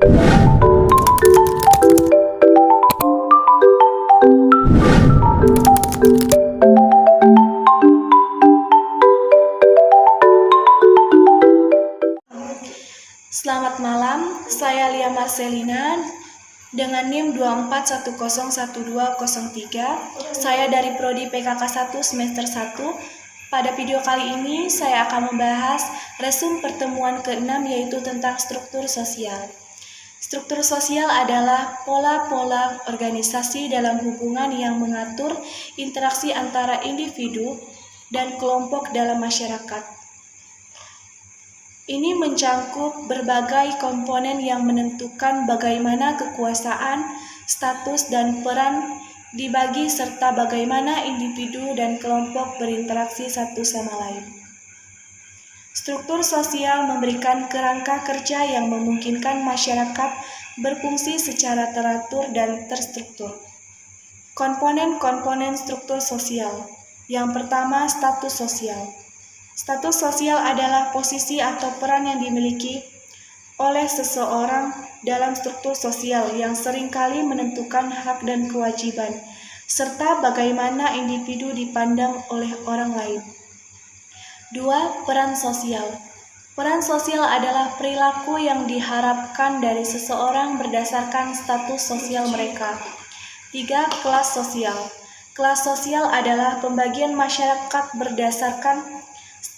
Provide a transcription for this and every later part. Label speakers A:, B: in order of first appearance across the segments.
A: Selamat malam, saya Lia Marcelina dengan NIM 24101203. Saya dari Prodi PKK 1 semester 1. Pada video kali ini saya akan membahas resum pertemuan ke-6 yaitu tentang struktur sosial. Struktur sosial adalah pola-pola organisasi dalam hubungan yang mengatur interaksi antara individu dan kelompok dalam masyarakat. Ini mencangkup berbagai komponen yang menentukan bagaimana kekuasaan, status, dan peran dibagi serta bagaimana individu dan kelompok berinteraksi satu sama lain. Struktur sosial memberikan kerangka kerja yang memungkinkan masyarakat berfungsi secara teratur dan terstruktur. Komponen-komponen struktur sosial. Yang pertama, status sosial. Status sosial adalah posisi atau peran yang dimiliki oleh seseorang dalam struktur sosial yang seringkali menentukan hak dan kewajiban, serta bagaimana individu dipandang oleh orang lain. 2. Peran sosial. Peran sosial adalah perilaku yang diharapkan dari seseorang berdasarkan status sosial mereka. 3. Kelas sosial. Kelas sosial adalah pembagian masyarakat berdasarkan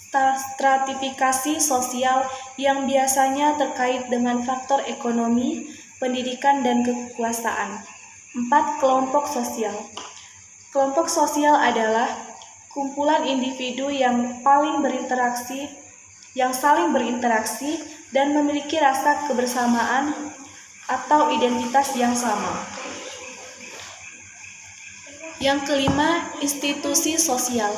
A: stratifikasi sosial yang biasanya terkait dengan faktor ekonomi, pendidikan, dan kekuasaan. 4. Kelompok sosial. Kelompok sosial adalah kumpulan individu yang saling berinteraksi dan memiliki rasa kebersamaan atau identitas yang sama. Yang kelima, institusi sosial.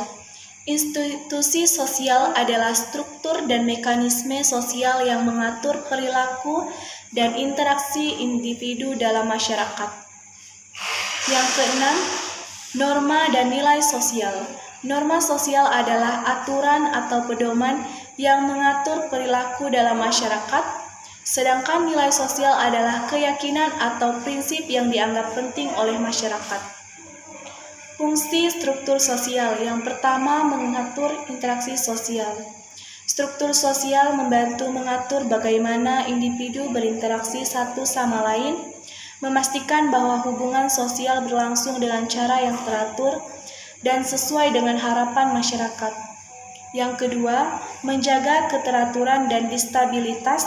A: Institusi sosial adalah struktur dan mekanisme sosial yang mengatur perilaku dan interaksi individu dalam masyarakat. Yang keenam, norma dan nilai sosial. Norma sosial adalah aturan atau pedoman yang mengatur perilaku dalam masyarakat, sedangkan nilai sosial adalah keyakinan atau prinsip yang dianggap penting oleh masyarakat. Fungsi struktur sosial. Yang pertama, mengatur interaksi sosial. Struktur sosial membantu mengatur bagaimana individu berinteraksi satu sama lain, memastikan bahwa hubungan sosial berlangsung dengan cara yang teratur dan sesuai dengan harapan masyarakat. Yang kedua, menjaga keteraturan dan stabilitas.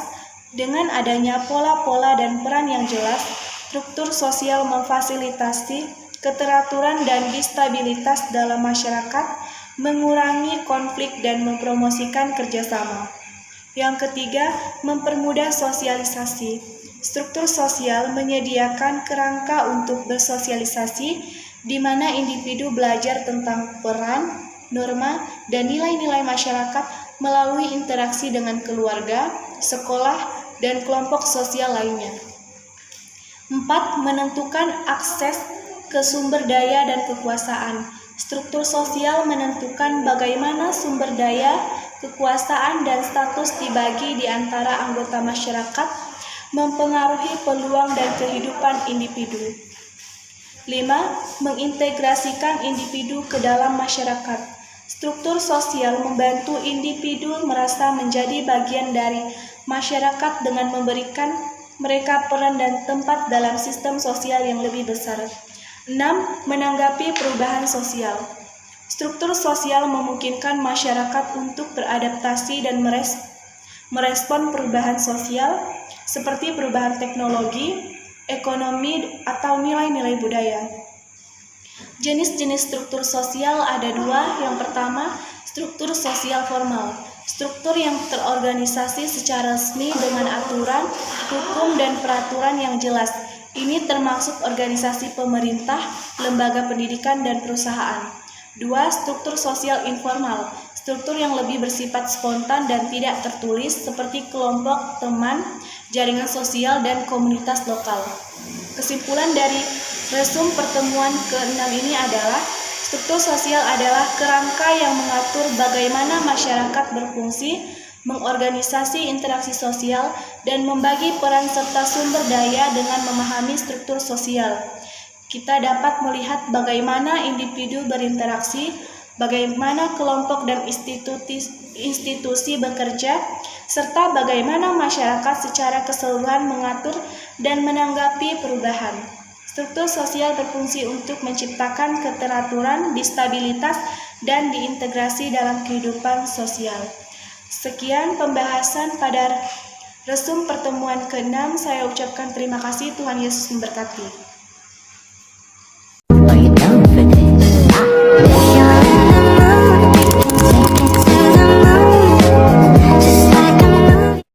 A: Dengan adanya pola-pola dan peran yang jelas, struktur sosial memfasilitasi keteraturan dan stabilitas dalam masyarakat, mengurangi konflik dan mempromosikan kerjasama. Yang ketiga, mempermudah sosialisasi. Struktur sosial menyediakan kerangka untuk bersosialisasi, di mana individu belajar tentang peran, norma, dan nilai-nilai masyarakat melalui interaksi dengan keluarga, sekolah, dan kelompok sosial lainnya. 4. Menentukan akses ke sumber daya dan kekuasaan. Struktur sosial menentukan bagaimana sumber daya, kekuasaan, dan status dibagi di antara anggota masyarakat, mempengaruhi peluang dan kehidupan individu. 5. Mengintegrasikan individu ke dalam masyarakat. Struktur sosial membantu individu merasa menjadi bagian dari masyarakat dengan memberikan mereka peran dan tempat dalam sistem sosial yang lebih besar. 6. Menanggapi perubahan sosial. Struktur sosial memungkinkan masyarakat untuk beradaptasi dan merespon perubahan sosial seperti perubahan teknologi, ekonomi, atau nilai-nilai budaya. Jenis-jenis struktur sosial ada 2. Yang pertama, struktur sosial formal. Struktur yang terorganisasi secara resmi dengan aturan, hukum, dan peraturan yang jelas. Ini termasuk organisasi pemerintah, lembaga pendidikan, dan perusahaan. 2. Struktur sosial informal. Struktur yang lebih bersifat spontan dan tidak tertulis seperti kelompok teman, jaringan sosial, dan komunitas lokal. Kesimpulan dari resum pertemuan ke-6 ini adalah struktur sosial adalah kerangka yang mengatur bagaimana masyarakat berfungsi mengorganisasi interaksi sosial, dan membagi peran serta sumber daya dengan memahami struktur sosial. Kita dapat melihat bagaimana individu berinteraksi, bagaimana kelompok dan institusi bekerja, serta bagaimana masyarakat secara keseluruhan mengatur dan menanggapi perubahan. Struktur sosial berfungsi untuk menciptakan keteraturan, stabilitas, dan diintegrasi dalam kehidupan sosial. Sekian pembahasan pada resum pertemuan ke-6. Saya ucapkan terima kasih. Tuhan Yesus memberkati.